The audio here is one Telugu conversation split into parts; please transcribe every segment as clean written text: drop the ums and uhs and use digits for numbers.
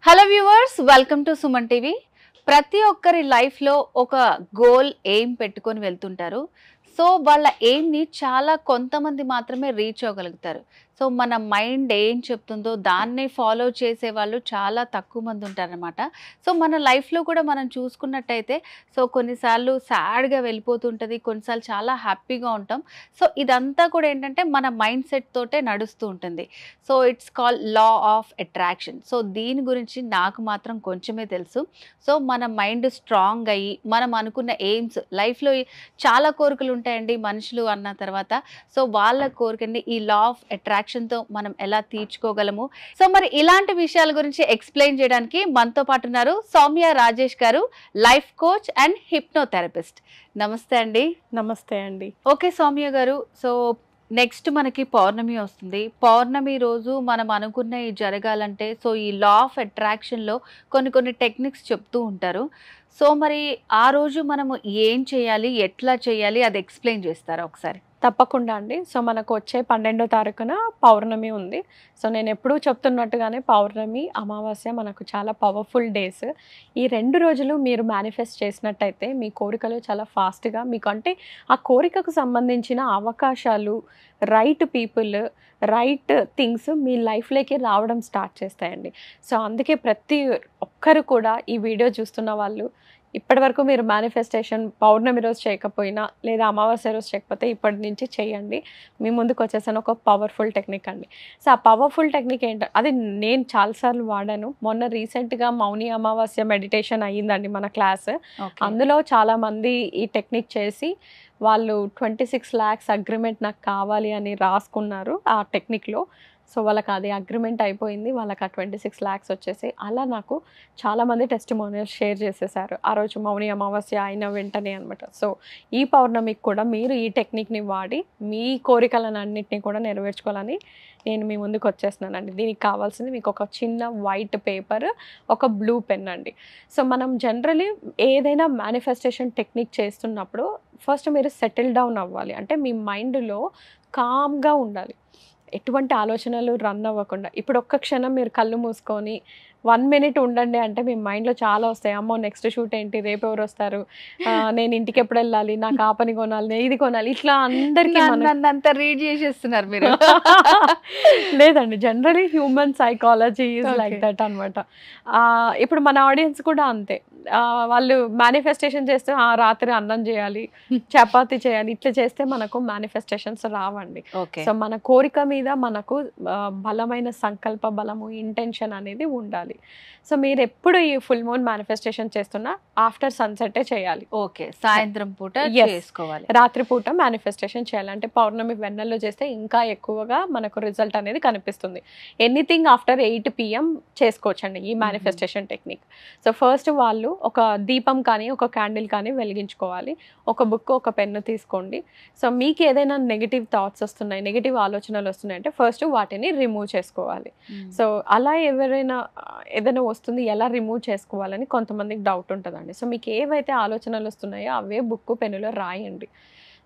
Hello viewers, welcome to Suman TV. ప్రతి ఒక్కరి లైఫ్లో ఒక గోల్ ఎయిమ్ పెట్టుకొని వెళ్తుంటారు. సో వాళ్ళ ఎయిమ్ని చాలా కొంతమంది మాత్రమే రీచ్ అవ్వగలుగుతారు. సో మన మైండ్ ఏం చెప్తుందో దాన్నే ఫాలో చేసే వాళ్ళు చాలా తక్కువ మంది ఉంటారనమాట. సో మన లైఫ్లో కూడా మనం చూసుకున్నట్టయితే సో కొన్నిసార్లు సాడ్గా వెళ్ళిపోతుంటుంది, కొన్నిసార్లు చాలా హ్యాపీగా ఉంటాం. సో ఇదంతా కూడా ఏంటంటే మన మైండ్ సెట్ తోటే నడుస్తూ ఉంటుంది. So it's call law of attraction. So దీని గురించి నాకు మాత్రం కొంచెమే తెలుసు. సో మన మైండ్ స్ట్రాంగ్ అయ్యి మనం అనుకున్న ఎయిమ్స్ లైఫ్లో చాలా కోరికలు ఉంటాయండి మనుషులు అన్న తర్వాత. సో వాళ్ళ కోరికని ఈ లా ఆఫ్ అట్రాక్షన్తో మనం ఎలా తీర్చుకోగలము. సో మరి ఇలాంటి విషయాల గురించి ఎక్స్ప్లెయిన్ చేయడానికి మనతో పాటు ఉన్నారు సౌమ్య రాజేష్ గారు, లైఫ్ కోచ్ అండ్ హిప్నోథెరపిస్ట్. నమస్తే అండి. నమస్తే అండి. ఓకే సౌమ్య గారు, సో నెక్స్ట్ మనకి పౌర్ణమి వస్తుంది. పౌర్ణమి రోజు మనం అనుకున్నవి జరగాలంటే సో ఈ లా ఆఫ్ అట్రాక్షన్లో కొన్ని టెక్నిక్స్ చెప్తూ ఉంటారు. సో మరి ఆ రోజు మనము ఏం చేయాలి, ఎట్లా చేయాలి, అది ఎక్స్ప్లెయిన్ చేస్తారా ఒకసారి? తప్పకుండా అండి. సో మనకు వచ్చే 12వ తారీఖున పౌర్ణమి ఉంది. సో నేను ఎప్పుడూ చెప్తున్నట్టుగానే పౌర్ణమి, అమావాస్య మనకు చాలా పవర్ఫుల్ డేస్. ఈ 2 రోజులు మీరు మేనిఫెస్ట్ చేసినట్టయితే మీ కోరికలు చాలా ఫాస్ట్గా మీకు అంటే ఆ కోరికకు సంబంధించిన అవకాశాలు, రైట్ పీపుల్, రైట్ థింగ్స్ మీ లైఫ్లోకి రావడం స్టార్ట్ చేస్తాయండి. సో అందుకే ప్రతి ఒక్కరు కూడా ఈ వీడియో చూస్తున్న వాళ్ళు ఇప్పటివరకు మీరు మేనిఫెస్టేషన్ పౌర్ణమి రోజు చేయకపోయినా లేదా అమావాస్య రోజు చేయకపోతే ఇప్పటి నుంచి చేయండి. మీ ముందుకు వచ్చేసాను ఒక పవర్ఫుల్ టెక్నిక్ అండి. సో ఆ పవర్ఫుల్ టెక్నిక్ ఏంటంటే అది నేను చాలాసార్లు వాడాను. మొన్న రీసెంట్గా మౌని అమావాస్య మెడిటేషన్ అయ్యిందండి మన క్లాస్. అందులో చాలామంది ఈ టెక్నిక్ చేసి వాళ్ళు 26 lakhs అగ్రిమెంట్ నాకు కావాలి అని రాసుకున్నారు ఆ టెక్నిక్లో. సో వాళ్ళకి అది అగ్రిమెంట్ అయిపోయింది, వాళ్ళకి ఆ 26 lakhs వచ్చేసి. అలా నాకు చాలామంది టెస్టిమోనియల్స్ షేర్ చేసేసారు ఆ రోజు మౌని అమావాస్య అయిన వెంటనే అనమాట. సో ఈ పౌర్ణమికి కూడా మీరు ఈ టెక్నిక్ని వాడి మీ కోరికలను అన్నింటినీ కూడా నెరవేర్చుకోవాలని నేను మీ ముందుకు వచ్చేస్తున్నానండి. దీనికి కావాల్సింది మీకు ఒక చిన్న వైట్ పేపర్, ఒక బ్లూ పెన్ అండి. సో మనం జనరలీ ఏదైనా మేనిఫెస్టేషన్ టెక్నిక్ చేస్తున్నప్పుడు ఫస్ట్ మీరు సెటిల్ డౌన్ అవ్వాలి. అంటే మీ మైండ్లో కామ్గా ఉండాలి, ఎటువంటి ఆలోచనలు రన్ అవ్వకుండా. ఇప్పుడు ఒక్క క్షణం మీరు కళ్ళు మూసుకొని 1 minute ఉండండి అంటే మీ మైండ్లో చాలా వస్తాయి. అమ్మో నెక్స్ట్ షూట్ ఏంటి, రేపు ఎవరు వస్తారు, నేను ఇంటికి ఎప్పుడు వెళ్ళాలి, నాకు ఆ పని కొనాలి, ఇది కొనాలి, ఇట్లా అందరికీ అంతా రీడ్ చేసేస్తున్నారు మీరు. లేదండి, generally human psychology is like that అనమాట. ఇప్పుడు మన ఆడియన్స్ కూడా అంతే. వాళ్ళు మేనిఫెస్టేషన్ చేస్తే రాత్రి అన్నం చేయాలి, చపాతి చేయాలి, ఇట్లా చేస్తే మనకు మేనిఫెస్టేషన్స్ రావండి. సో మన కోరిక మీద మనకు బలమైన సంకల్ప బలము, ఇంటెన్షన్ అనేది ఉండాలి. సో మీరు ఎప్పుడు ఈ ఫుల్ మూన్ మేనిఫెస్టేషన్ చేస్తున్నా ఆఫ్టర్ సన్సెటే చేయాలి. ఓకే, సాయంత్రం పూట చేసుకోవాలి, రాత్రి పూట మేనిఫెస్టేషన్ చేయాలి. అంటే పౌర్ణమి వెన్నెల్లో చేస్తే ఇంకా ఎక్కువగా మనకు రిజల్ట్ అనేది కనిపిస్తుంది. ఎనీథింగ్ ఆఫ్టర్ 8 PM చేసుకోవచ్చండి ఈ మేనిఫెస్టేషన్ టెక్నిక్. సో ఫస్ట్ వాళ్ళు ఒక దీపం కానీ ఒక క్యాండిల్ కానీ వెలిగించుకోవాలి. ఒక బుక్, ఒక పెన్ను తీసుకోండి. సో మీకు ఏదైనా నెగిటివ్ థాట్స్ వస్తున్నాయి, నెగిటివ్ ఆలోచనలు వస్తున్నాయి అంటే ఫస్ట్ వాటిని రిమూవ్ చేసుకోవాలి. సో అలా ఏదైనా వస్తుంది, ఎలా రిమూవ్ చేసుకోవాలని కొంతమందికి డౌట్ ఉంటుందండి. సో మీకు ఏవైతే ఆలోచనలు వస్తున్నాయో అవే బుక్, పెన్నులో రాయండి.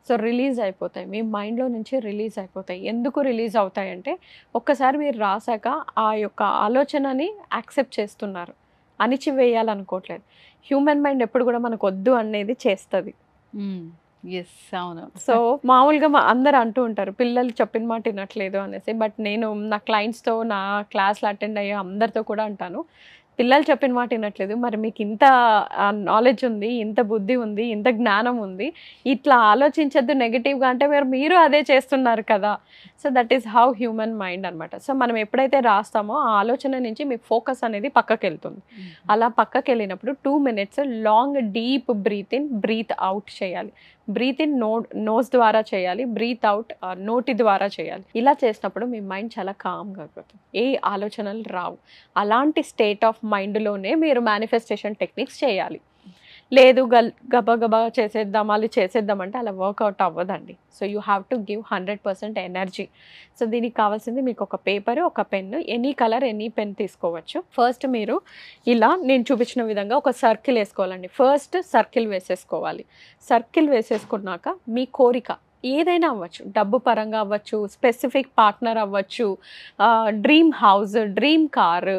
సో రిలీజ్ అయిపోతాయి, మీ మైండ్లో నుంచి రిలీజ్ అయిపోతాయి. ఎందుకు రిలీజ్ అవుతాయంటే ఒక్కసారి మీరు రాసాక ఆ యొక్క ఆలోచనని యాక్సెప్ట్ చేస్తున్నారు, అణిచివేయాలనుకోవట్లేదు. హ్యూమన్ మైండ్ ఎప్పుడు కూడా మనకు వద్దు అనేది చేస్తుంది. అవును. సో మామూలుగా అందరు అంటూ ఉంటారు పిల్లలు చెప్పిన మాట వినట్లేదు అనేసి. బట్ నేను నా క్లయింట్స్తో, నా క్లాస్లో అటెండ్ అయ్యే అందరితో కూడా అంటాను, పిల్లలు చెప్పిన మాట వినట్లేదు, మరి మీకు ఇంత నాలెడ్జ్ ఉంది, ఇంత బుద్ధి ఉంది, ఇంత జ్ఞానం ఉంది, ఇట్లా ఆలోచించద్దు నెగిటివ్గా అంటే మీరు అదే చేస్తున్నారు కదా. So that is how human mind అనమాట. సో మనం ఎప్పుడైతే రాస్తామో ఆ ఆలోచన నుంచి మీ ఫోకస్ అనేది పక్కకి వెళ్తుంది. అలా పక్కకి వెళ్ళినప్పుడు 2 minutes long deep breath in, breath out చేయాలి. బ్రీత్ ఇన్ నోస్ ద్వారా చేయాలి, బ్రీత్ అవుట్ నోటి ద్వారా చేయాలి. ఇలా చేసినప్పుడు మీ మైండ్ చాలా కామ్గా అయిపోతుంది, ఏ ఆలోచనలు రావు. అలాంటి స్టేట్ ఆఫ్ మైండ్లోనే మీరు మేనిఫెస్టేషన్ టెక్నిక్స్ చేయాలి. లేదు గబగబా చేసేద్దామంటే అలా వర్కౌట్ అవ్వదండి. So you have to give 100% energy. So దీనికి కావాల్సింది మీకు ఒక పేపర్, ఒక pen, any colour, any pen తీసుకోవచ్చు. ఫస్ట్ మీరు ఇలా నేను చూపించిన విధంగా ఒక సర్కిల్ వేసుకోవాలండి. ఫస్ట్ సర్కిల్ వేసేసుకోవాలి. సర్కిల్ వేసేసుకున్నాక మీ కోరిక ఏదైనా అవ్వచ్చు, డబ్బు పరంగా అవ్వచ్చు, స్పెసిఫిక్ పార్ట్నర్ అవ్వచ్చు, డ్రీమ్ హౌస్, డ్రీమ్ కార్,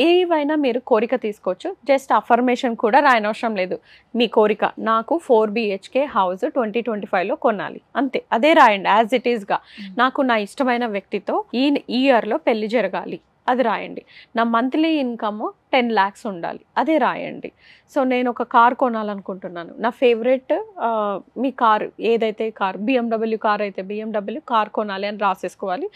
ఏవైనా మీరు కోరిక తీసుకోవచ్చు. జస్ట్ అఫర్మేషన్ కూడా రాయనవసరం లేదు. మీ కోరిక నాకు 4 BHK హౌస్ 2025లో కొనాలి, అంతే. అదే రాయండి యాజ్ ఇట్ ఈస్గా. నాకు నా ఇష్టమైన వ్యక్తితో ఈ ఇయర్లో పెళ్లి జరగాలి, అది రాయండి. నా మంత్లీ ఇన్కమ్ 10 lakhs ఉండాలి, అదే రాయండి. సో నేను ఒక కార్ కొనాలనుకుంటున్నాను, నా ఫేవరెట్ మీ కార్ ఏదైతే కార్, BMW కార్ అయితే BMW కార్ కొనాలి అని రాసేసుకోవాలి.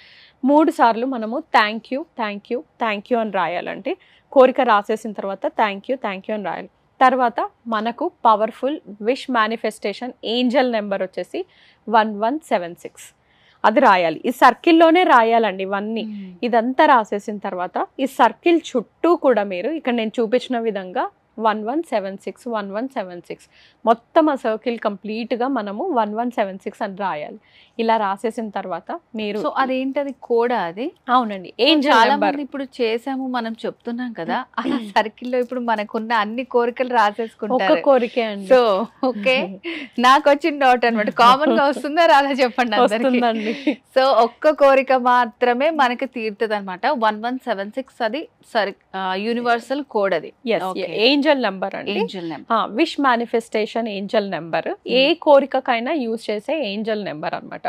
3 సార్లు మనము thank you thank you thank you అని రాయాలంటే, కోరిక రాసేసిన తర్వాత థ్యాంక్ యూ అని రాయాలి. తర్వాత మనకు powerful wish manifestation angel number వచ్చేసి 1176, అది రాయాలి. ఈ సర్కిల్లోనే రాయాలండి ఇవన్నీ. ఇదంతా రాసేసిన తర్వాత ఈ సర్కిల్ చుట్టూ కూడా మీరు ఇక్కడ నేను చూపించిన విధంగా 1176 మొత్తం ఆ సర్కిల్ కంప్లీట్గా మనము 1176 అని రాయాలి. ఇలా రాసేసిన తర్వాత మీరు సో అదేంటది కోడా అది? అవునండి, ఏంజల్ చాలా నెంబర్. మంది ఇప్పుడు చేసాము మనం చెప్తున్నాం కదా, అలా సర్కిల్ లో ఇప్పుడు మనకున్న అన్ని కోరికలు ఒక్క రాసేసుకుంటారు. కోరికే అండి. సో ఓకే, నాకు వచ్చిన డౌట్ అనమాట, కామన్ గా వస్తుందా రాదా చెప్పండి అందరికి. వస్తుందండి. సో ఒక్క కోరిక మాత్రమే మనకి తీరుతుంది అనమాట. 1176 అది యూనివర్సల్ కోడ్, అది ఏంజల్ నెంబర్ అండి. Angel number, wish manifestation angel number, ఏ కోరికకైనా యూజ్ చేసే ఏంజల్ నెంబర్ అన్నమాట.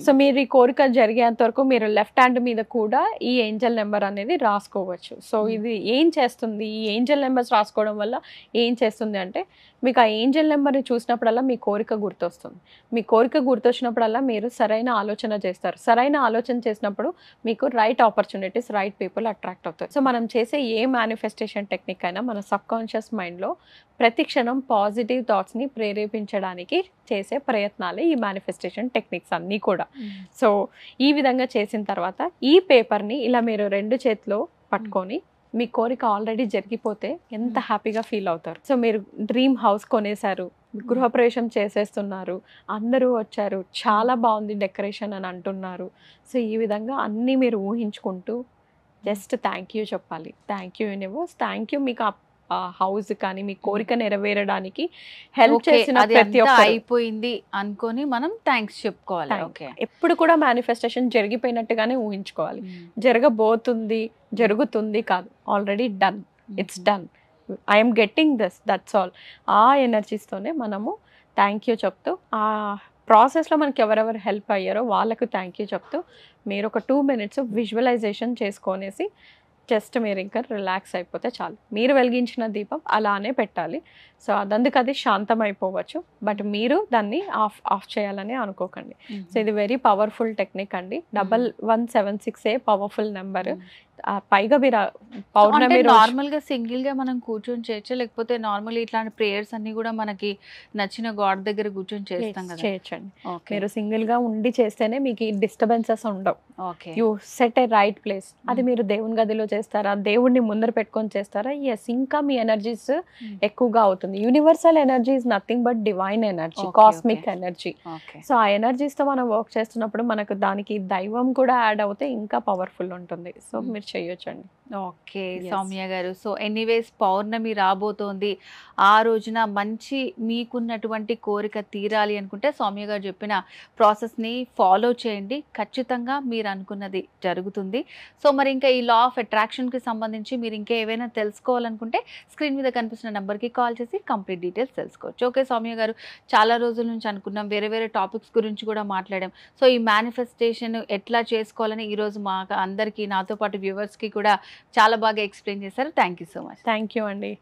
సో మీరు ఈ కోరిక జరిగేంత వరకు మీరు లెఫ్ట్ హ్యాండ్ మీద కూడా ఈ ఏంజల్ నెంబర్ అనేది రాసుకోవచ్చు. సో ఇది ఏం చేస్తుంది, ఈ ఏంజల్ నెంబర్స్ రాసుకోవడం వల్ల ఏం చేస్తుంది అంటే, మీకు ఆ ఏంజల్ నెంబర్ని చూసినప్పుడల్లా మీ కోరిక గుర్తొస్తుంది. మీ కోరిక గుర్తొచ్చినప్పుడల్లా మీరు సరైన ఆలోచన చేస్తారు. సరైన ఆలోచన చేసినప్పుడు మీకు right opportunities, right people attract అవుతారు. సో మనం చేసే ఏ మేనిఫెస్టేషన్ టెక్నిక్ అయినా మన సబ్కాన్షియస్ మైండ్లో ప్రతి క్షణం పాజిటివ్ థాట్స్ని ప్రేరేపించడానికి చేసే ప్రయత్నాలే ఈ మేనిఫెస్టేషన్ టెక్నిక్స్ అన్నీ కూడా. సో ఈ విధంగా చేసిన తర్వాత ఈ పేపర్ని ఇలా మీరు 2 చేతిలో పట్టుకొని, మీ కోరిక ఆల్రెడీ జరిగిపోతే ఎంత హ్యాపీగా ఫీల్ అవుతారు. సో మీరు డ్రీమ్ హౌస్ కొనేశారు, గృహప్రవేశం చేసేస్తున్నారు, అందరూ వచ్చారు, చాలా బాగుంది డెకరేషన్ అని అంటున్నారు. సో ఈ విధంగా అన్నీ మీరు ఊహించుకుంటూ జస్ట్ థ్యాంక్ యూ చెప్పాలి. Thank you universe, thank you మీకు ఆ హౌస్ కానీ మీ కోరిక నెరవేరడానికి హెల్ప్ చేసిన ప్రతి ఒక్కరు. అయిపోయింది అనుకొని మనం థ్యాంక్స్ చెప్పుకోవాలి. ఓకే, ఎప్పుడు కూడా మేనిఫెస్టేషన్ జరిగిపోయినట్టుగానే ఊహించుకోవాలి. జరగబోతుంది, జరుగుతుంది కాదు, already done, it's done, I'm getting this, that's all. ఆ ఎనర్జీస్తోనే మనము థ్యాంక్ యూ చెప్తూ, ఆ ప్రాసెస్లో మనకి ఎవరెవరు హెల్ప్ అయ్యారో వాళ్ళకు థ్యాంక్ యూ చెప్తూ మీరు ఒక 2 minutes విజువలైజేషన్ చేసుకొనేసి జస్ట్ మీరు ఇంకా రిలాక్స్ అయిపోతే చాలు. మీరు వెలిగించిన దీపం అలానే పెట్టాలి. సో అదందుకు అది శాంతం అయిపోవచ్చు, బట్ మీరు దాన్ని ఆఫ్ చేయాలని అనుకోకండి. సో ఇది వెరీ పవర్ఫుల్ టెక్నిక్ అండి. 1176 పవర్ఫుల్ నెంబర్. పైగా మీరు పౌర్ణమి నార్మల్ గా సింగిల్ గా మనం కూర్చొని చేయొచ్చు, లేకపోతే నార్మల్ ఇట్లాంటి ప్రేయర్స్ అన్ని కూడా మనకి నచ్చిన గాడ్ దగ్గర కూర్చొని చేస్తాం కదా, చేయొచ్చండి. మీరు సింగిల్ గా ఉండి చేస్తేనే మీకు డిస్టర్బెన్సెస్ ఉండవు. Okay, you set A right place. అది మీరు దేవుని గదిలో చేస్తారా, దేవుడిని ముందర పెట్టుకొని చేస్తారా, ఎస్, ఇంకా మీ ఎనర్జీస్ ఎక్కువగా అవుతుంది. Universal energy is nothing but divine energy, cosmic energy. So ఆ ఎనర్జీస్ తో మనం వర్క్ చేస్తున్నప్పుడు మనకు దానికి దైవం కూడా యాడ్ అవుతే ఇంకా పవర్ఫుల్ ఉంటుంది. సో మీరు చేయొచ్చండి. ఓకే సౌమ్య గారు, సో ఎనీవేస్ పౌర్ణమి రాబోతోంది, ఆ రోజున మంచి మీకున్నటువంటి కోరిక తీరాలి అనుకుంటే సౌమ్య గారు చెప్పిన ప్రాసెస్ని ఫాలో చేయండి, ఖచ్చితంగా మీరు అనుకున్నది జరుగుతుంది. సో మరి ఇంకా ఈ లా ఆఫ్ అట్రాక్షన్కి సంబంధించి మీరు ఇంకా ఏవైనా తెలుసుకోవాలనుకుంటే స్క్రీన్ మీద కనిపిస్తున్న నెంబర్కి కాల్ చేసి కంప్లీట్ డీటెయిల్స్ తెలుసుకోవచ్చు. ఓకే సౌమ్య గారు, చాలా రోజుల నుంచి అనుకున్నాం, వేరే వేరే టాపిక్స్ గురించి కూడా మాట్లాడాం. సో ఈ మేనిఫెస్టేషన్ ఎట్లా చేసుకోవాలని ఈరోజు మా అందరికీ, నాతో పాటు వ్యూవర్స్కి కూడా చాలా బాగా ఎక్స్ప్లెయిన్ చేశారు. Thank you so much. Thank you అండి.